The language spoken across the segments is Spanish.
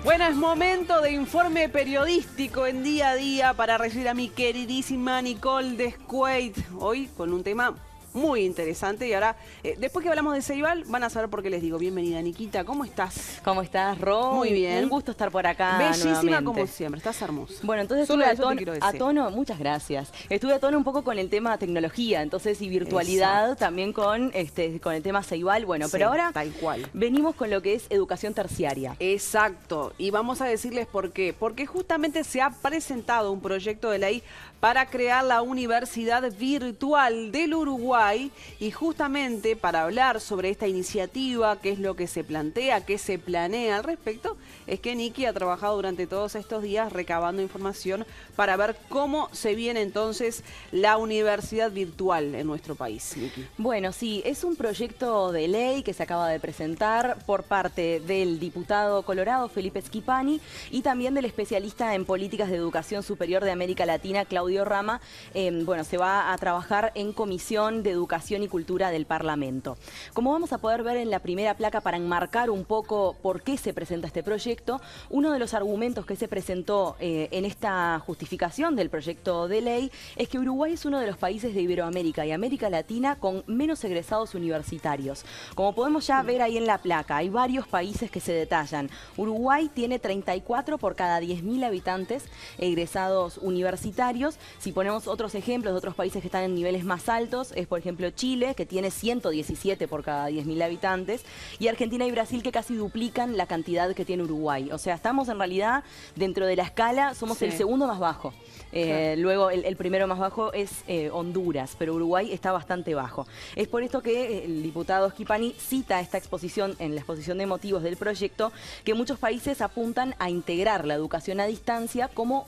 Bueno, es momento de informe periodístico en día a día para recibir a mi queridísima Nicole Descueit. Hoy con un tema muy interesante y ahora, después que hablamos de Ceibal, van a saber por qué les digo. Bienvenida, Niquita, ¿cómo estás? ¿Cómo estás, Ro? Muy bien. Un gusto estar por acá. Bellísima nuevamente. como siempre, estás hermosa. Bueno, entonces Solo estuve eso te quiero a decir. tono, muchas gracias. Estuve a tono un poco con el tema tecnología, entonces, y virtualidad. Exacto. También con el tema Ceibal. Bueno, Sí, pero ahora tal cual. venimos con lo que es educación terciaria. Exacto, y vamos a decirles por qué. Porque justamente se ha presentado un proyecto de ley para crear la Universidad Virtual del Uruguay y justamente para hablar sobre esta iniciativa, qué es lo que se plantea, qué se planea al respecto, es que Niki ha trabajado durante todos estos días recabando información para ver cómo se viene entonces la Universidad Virtual en nuestro país, Niki. Bueno, sí, es un proyecto de ley que se acaba de presentar por parte del diputado colorado Felipe Schipani y también del especialista en políticas de educación superior de América Latina, Claudio Rama. Bueno, se va a trabajar en Comisión de Educación y Cultura del Parlamento. Como vamos a poder ver en la primera placa, para enmarcar un poco por qué se presenta este proyecto, uno de los argumentos que se presentó en esta justificación del proyecto de ley es que Uruguay es uno de los países de Iberoamérica y América Latina con menos egresados universitarios. Como podemos ya ver ahí en la placa, hay varios países que se detallan. Uruguay tiene 34 por cada 10.000 habitantes egresados universitarios. Si ponemos otros ejemplos de otros países que están en niveles más altos, es por ejemplo Chile, que tiene 117 por cada 10.000 habitantes, y Argentina y Brasil, que casi duplican la cantidad que tiene Uruguay. O sea, estamos en realidad dentro de la escala, somos el segundo más bajo. Claro. Luego el primero más bajo es Honduras, pero Uruguay está bastante bajo. Es por esto que el diputado Schipani cita esta exposición, en la exposición de motivos del proyecto, que muchos países apuntan a integrar la educación a distancia como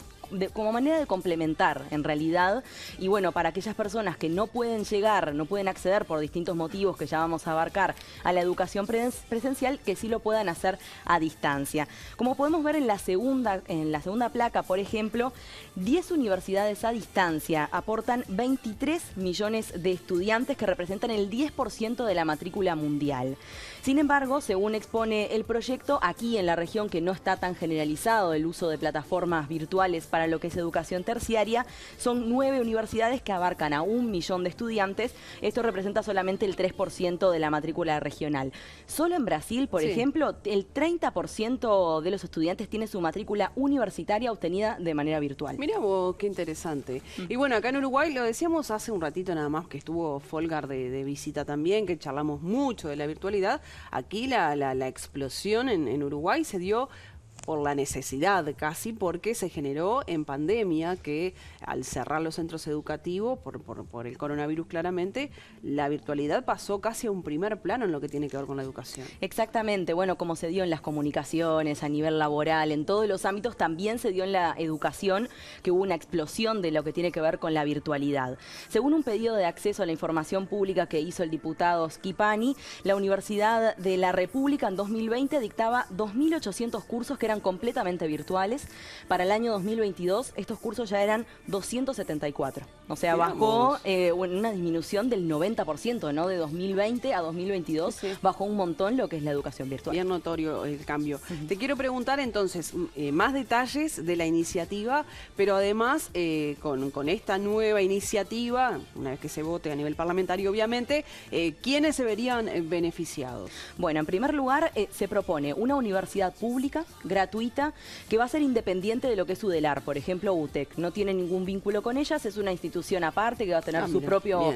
manera de complementar, en realidad, y bueno, para aquellas personas que no pueden llegar, no pueden acceder por distintos motivos que ya vamos a abarcar a la educación presencial, que sí lo puedan hacer a distancia. Como podemos ver en la segunda placa, por ejemplo, 10 universidades a distancia aportan 23 millones de estudiantes que representan el 10% de la matrícula mundial. Sin embargo, según expone el proyecto, aquí en la región que no está tan generalizado el uso de plataformas virtuales para lo que es educación terciaria, son 9 universidades que abarcan a 1 millón de estudiantes. Esto representa solamente el 3% de la matrícula regional. Solo en Brasil, por ejemplo, el 30% de los estudiantes tiene su matrícula universitaria obtenida de manera virtual. Mirá vos, qué interesante. Y bueno, acá en Uruguay, lo decíamos hace un ratito nada más, que estuvo Folgar de visita también, que charlamos mucho de la virtualidad. Aquí la explosión en Uruguay se dio por la necesidad casi, porque se generó en pandemia que al cerrar los centros educativos por el coronavirus claramente, la virtualidad pasó casi a un primer plano en lo que tiene que ver con la educación. Exactamente, bueno, como se dio en las comunicaciones, a nivel laboral, en todos los ámbitos, también se dio en la educación, que hubo una explosión de lo que tiene que ver con la virtualidad. Según un pedido de acceso a la información pública que hizo el diputado Schipani, la Universidad de la República en 2020 dictaba 2.800 cursos que eran completamente virtuales. Para el año 2022 estos cursos ya eran 274. O sea, bajó una disminución del 90%, ¿no? De 2020 a 2022 bajó un montón lo que es la educación virtual. Bien notorio el cambio. Te quiero preguntar entonces más detalles de la iniciativa, pero además con esta nueva iniciativa, una vez que se vote a nivel parlamentario obviamente, ¿quiénes se verían beneficiados? Bueno, en primer lugar se propone una universidad pública, gratuita, que va a ser independiente de lo que es UDELAR, por ejemplo UTEC. No tiene ningún vínculo con ellas, es una institución aparte que va a tener su propio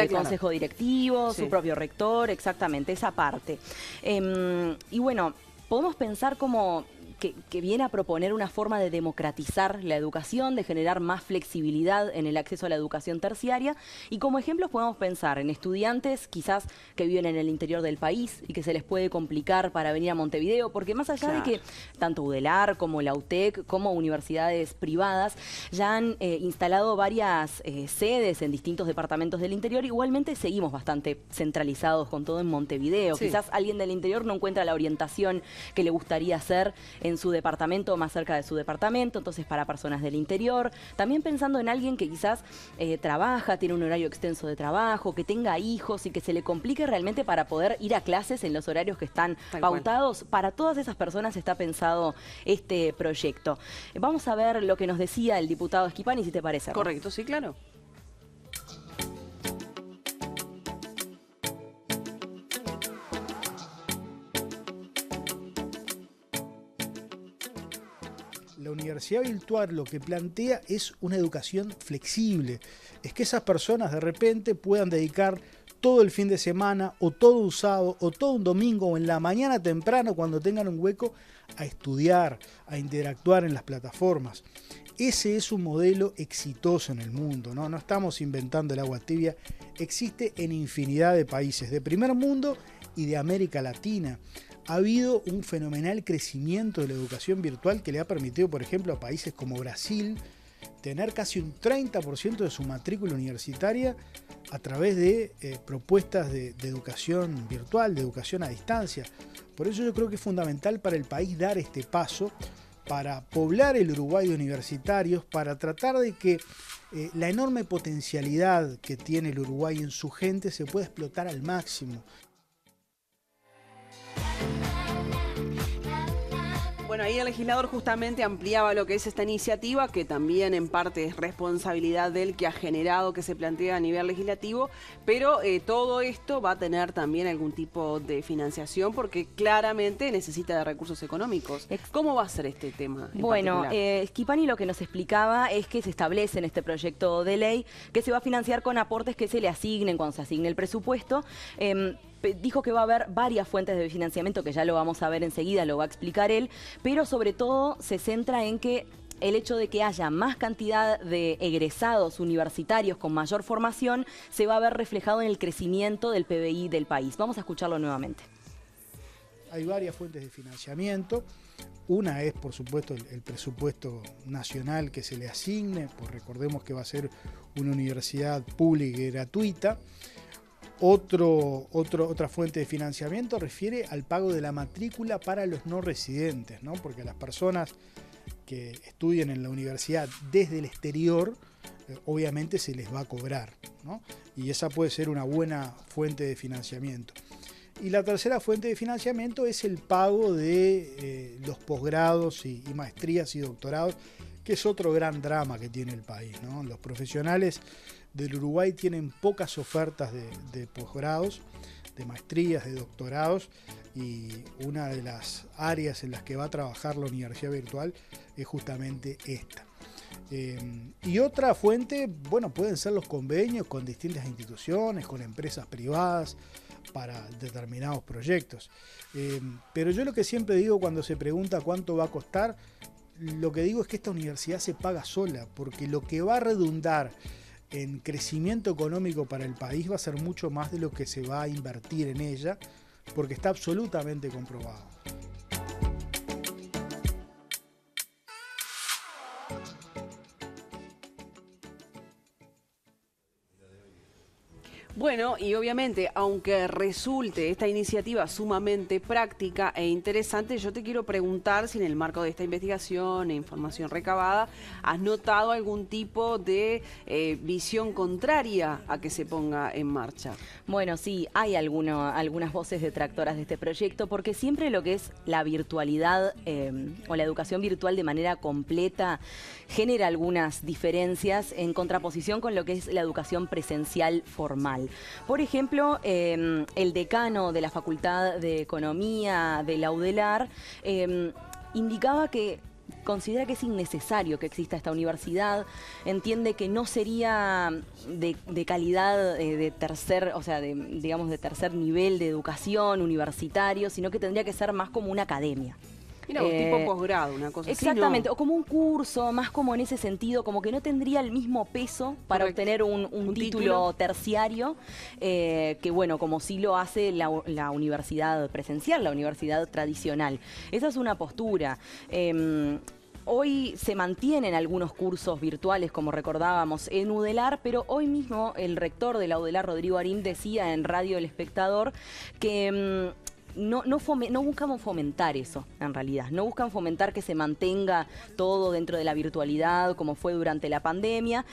consejo directivo, su propio rector, exactamente, esa parte. Y bueno, podemos pensar como que viene a proponer una forma de democratizar la educación, de generar más flexibilidad en el acceso a la educación terciaria. Y como ejemplos podemos pensar en estudiantes quizás que viven en el interior del país y que se les puede complicar para venir a Montevideo, porque más allá de que tanto UDELAR como la UTEC como universidades privadas ya han instalado varias sedes en distintos departamentos del interior, igualmente seguimos bastante centralizados con todo en Montevideo. Quizás alguien del interior no encuentra la orientación que le gustaría hacer en en su departamento o más cerca de su departamento, entonces para personas del interior. También pensando en alguien que quizás trabaja, tiene un horario extenso de trabajo, que tenga hijos y que se le complique realmente para poder ir a clases en los horarios que están pautados. Para todas esas personas está pensado este proyecto. Vamos a ver lo que nos decía el diputado Schipani, si te parece. Correcto, sí, claro. La universidad virtual lo que plantea es una educación flexible. Es que esas personas de repente puedan dedicar todo el fin de semana o todo un sábado o todo un domingo o en la mañana temprano cuando tengan un hueco a estudiar, a interactuar en las plataformas. Ese es un modelo exitoso en el mundo, ¿no? No estamos inventando el agua tibia. Existe en infinidad de países de primer mundo y de América Latina. Ha habido un fenomenal crecimiento de la educación virtual que le ha permitido, por ejemplo, a países como Brasil tener casi un 30% de su matrícula universitaria a través de propuestas de educación virtual, de educación a distancia. Por eso yo creo que es fundamental para el país dar este paso para poblar el Uruguay de universitarios, para tratar de que la enorme potencialidad que tiene el Uruguay en su gente se pueda explotar al máximo. Bueno, ahí el legislador justamente ampliaba lo que es esta iniciativa, que también en parte es responsabilidad de él, que ha generado, que se plantea a nivel legislativo, pero todo esto va a tener también algún tipo de financiación, porque claramente necesita de recursos económicos. ¿Cómo va a ser este tema en Bueno, particular? Schipani lo que nos explicaba es que se establece en este proyecto de ley que se va a financiar con aportes que se le asignen cuando se asigne el presupuesto. Dijo que va a haber varias fuentes de financiamiento, que ya lo vamos a ver enseguida, lo va a explicar él, pero sobre todo se centra en que el hecho de que haya más cantidad de egresados universitarios con mayor formación se va a ver reflejado en el crecimiento del PBI del país. Vamos a escucharlo nuevamente. Hay varias fuentes de financiamiento. Una es, por supuesto, el presupuesto nacional que se le asigne, pues recordemos que va a ser una universidad pública y gratuita. Otra fuente de financiamiento refiere al pago de la matrícula para los no residentes, ¿no? Porque a las personas que estudian en la universidad desde el exterior, obviamente se les va a cobrar, ¿no? Y esa puede ser una buena fuente de financiamiento. Y la tercera fuente de financiamiento es el pago de los posgrados y maestrías y doctorados, que es otro gran drama que tiene el país, ¿no? Los profesionales del Uruguay tienen pocas ofertas de posgrados, de maestrías, de doctorados, y una de las áreas en las que va a trabajar la universidad virtual es justamente esta. Y otra fuente, bueno, pueden ser los convenios con distintas instituciones, con empresas privadas para determinados proyectos. Pero yo lo que siempre digo cuando se pregunta cuánto va a costar, lo que digo es que esta universidad se paga sola, porque lo que va a redundar en crecimiento económico para el país va a ser mucho más de lo que se va a invertir en ella, porque está absolutamente comprobado. Bueno, y obviamente, aunque resulte esta iniciativa sumamente práctica e interesante, yo te quiero preguntar si en el marco de esta investigación e información recabada has notado algún tipo de visión contraria a que se ponga en marcha. Bueno, sí, hay algunas voces detractoras de este proyecto, porque siempre lo que es la virtualidad o la educación virtual de manera completa genera algunas diferencias en contraposición con lo que es la educación presencial formal. Por ejemplo, el decano de la Facultad de Economía de la UDELAR indicaba que considera que es innecesario que exista esta universidad, entiende que no sería de calidad de tercer, o sea, digamos de tercer nivel de educación universitario, sino que tendría que ser más como una academia. Mira, un tipo posgrado, una cosa así. Exactamente, ¿no? O como un curso, más como en ese sentido, como que no tendría el mismo peso para obtener un título terciario, que bueno, como sí lo hace la universidad presencial, la universidad tradicional. Esa es una postura. Hoy se mantienen algunos cursos virtuales, como recordábamos, en UDELAR, pero hoy mismo el rector de la UDELAR, Rodrigo Arim, decía en Radio El Espectador que no buscamos fomentar eso, en realidad. No buscan fomentar que se mantenga todo dentro de la virtualidad, como fue durante la pandemia.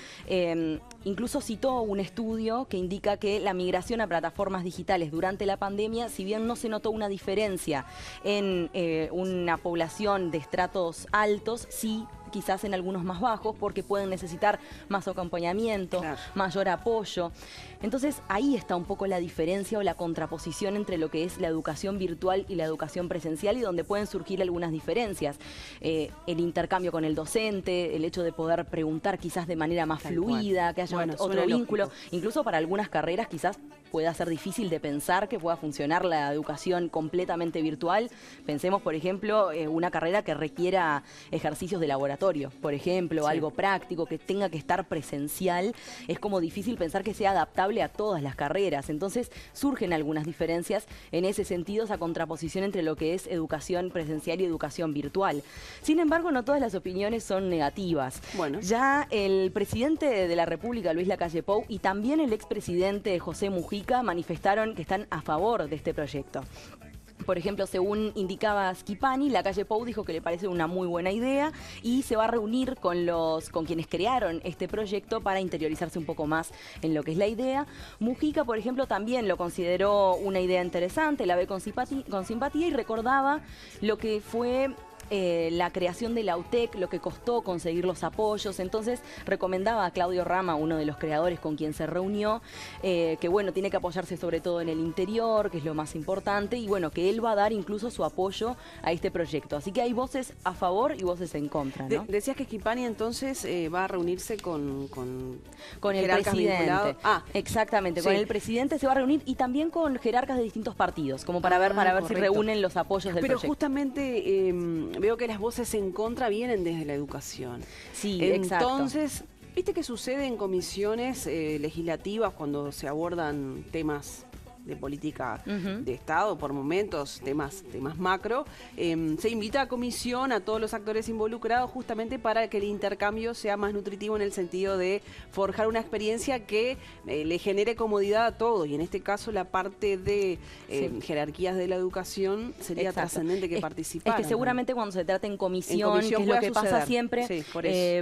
Incluso citó un estudio que indica que la migración a plataformas digitales durante la pandemia, si bien no se notó una diferencia en una población de estratos altos, sí quizás en algunos más bajos, porque pueden necesitar más acompañamiento, claro, mayor apoyo. Entonces ahí está un poco la diferencia o la contraposición entre lo que es la educación virtual y la educación presencial, y donde pueden surgir algunas diferencias. El intercambio con el docente, el hecho de poder preguntar quizás de manera más fluida, que haya otro vínculo. Lógico. Incluso para algunas carreras quizás pueda ser difícil de pensar que pueda funcionar la educación completamente virtual. Pensemos, por ejemplo, una carrera que requiera ejercicios de laboratorio, por ejemplo, sí, algo práctico, que tenga que estar presencial. Es como difícil pensar que sea adaptable a todas las carreras. Entonces surgen algunas diferencias en ese sentido, esa contraposición entre lo que es educación presencial y educación virtual. Sin embargo, no todas las opiniones son negativas. Bueno, ya el presidente de la República, Luis Lacalle Pou, y también el expresidente José Mujica manifestaron que están a favor de este proyecto. Por ejemplo, según indicaba Schipani, Lacalle Pou dijo que le parece una muy buena idea y se va a reunir con quienes crearon este proyecto para interiorizarse un poco más en lo que es la idea. Mujica, por ejemplo, también lo consideró una idea interesante, la ve con simpatía y recordaba lo que fue la creación de la UTEC, lo que costó conseguir los apoyos. Entonces recomendaba a Claudio Rama, uno de los creadores con quien se reunió, que bueno, tiene que apoyarse sobre todo en el interior, que es lo más importante, y bueno, que él va a dar incluso su apoyo a este proyecto. Así que hay voces a favor y voces en contra, ¿no? Decías que Schipani entonces va a reunirse con el presidente. Exactamente, sí, con el presidente se va a reunir, y también con jerarcas de distintos partidos, como para ver si reúnen los apoyos del proyecto. Pero justamente veo que las voces en contra vienen desde la educación. Sí, exacto. Entonces, ¿viste qué sucede en comisiones legislativas cuando se abordan temas de política de Estado, por momentos, temas macro? Se invita a comisión a todos los actores involucrados justamente para que el intercambio sea más nutritivo, en el sentido de forjar una experiencia que le genere comodidad a todos, y en este caso la parte de jerarquías de la educación sería trascendente que participaran. Es que seguramente cuando se trata en comisión, que es lo que pasa siempre,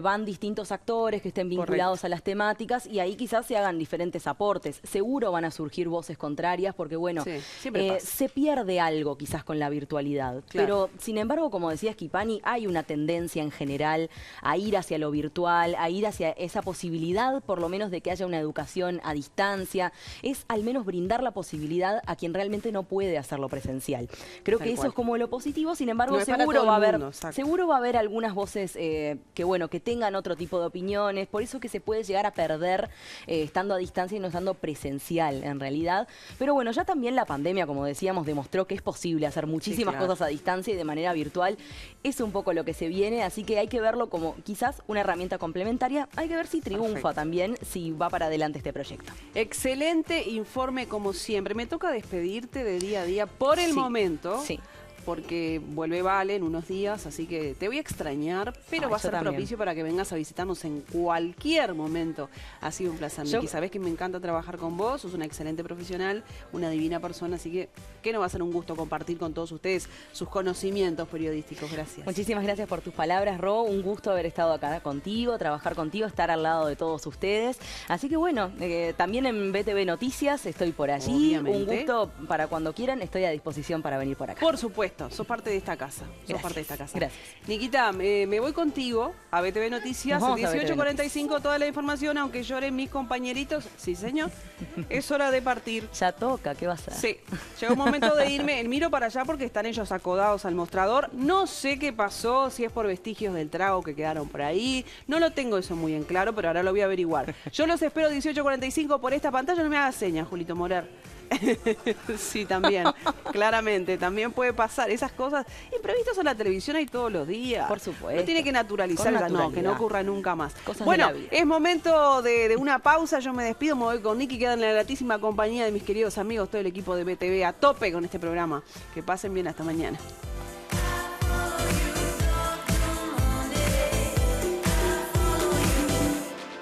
van distintos actores que estén vinculados a las temáticas, y ahí quizás se hagan diferentes aportes. Seguro van a surgir voces contrarias, porque bueno, se pierde algo quizás con la virtualidad. Claro. Pero sin embargo, como decía Schipani, hay una tendencia en general a ir hacia lo virtual, a ir hacia esa posibilidad por lo menos de que haya una educación a distancia. Es al menos brindar la posibilidad a quien realmente no puede hacerlo presencial. Creo que eso es como lo positivo. Sin embargo, seguro va a haber algunas voces que bueno, que tengan otro tipo de opiniones. Por eso que se puede llegar a perder estando a distancia y no estando presencial en realidad. Pero bueno, ya también la pandemia, como decíamos, demostró que es posible hacer muchísimas cosas a distancia y de manera virtual. Es un poco lo que se viene, así que hay que verlo como quizás una herramienta complementaria. Hay que ver si triunfa también, si va para adelante este proyecto. Excelente informe como siempre. Me toca despedirte de día a día por el momento. Sí. Porque vuelve Vale en unos días, así que te voy a extrañar, pero va a ser propicio para que vengas a visitarnos en cualquier momento. Ha sido un placer, Miki. Sabés que me encanta trabajar con vos, sos una excelente profesional, una divina persona, así que no va a ser un gusto compartir con todos ustedes sus conocimientos periodísticos. Gracias. Muchísimas gracias por tus palabras, Ro. Un gusto haber estado acá contigo, trabajar contigo, estar al lado de todos ustedes. Así que bueno, también en BTV Noticias estoy por allí. Obviamente. Un gusto para cuando quieran, estoy a disposición para venir por acá. Por supuesto. Sos parte de esta casa. Gracias. Nikita, me voy contigo a BTV Noticias. 18:45 toda la información, aunque lloren mis compañeritos. Sí, señor. Es hora de partir. Ya toca, ¿qué va a hacer? Sí. Llegó un momento de irme. Miro para allá porque están ellos acodados al mostrador. No sé qué pasó, si es por vestigios del trago que quedaron por ahí. No lo tengo eso muy en claro, pero ahora lo voy a averiguar. Yo los espero 18:45 por esta pantalla. No me hagas señas, Julito Morer. Sí, también, claramente, también puede pasar esas cosas. Imprevistos en la televisión hay todos los días. Por supuesto. No tiene que naturalizar, que no ocurra nunca más. Bueno, es momento de una pausa. Yo me despido, me voy con Niki, queda en la gratísima compañía de mis queridos amigos, todo el equipo de BTV a tope con este programa. Que pasen bien, hasta mañana.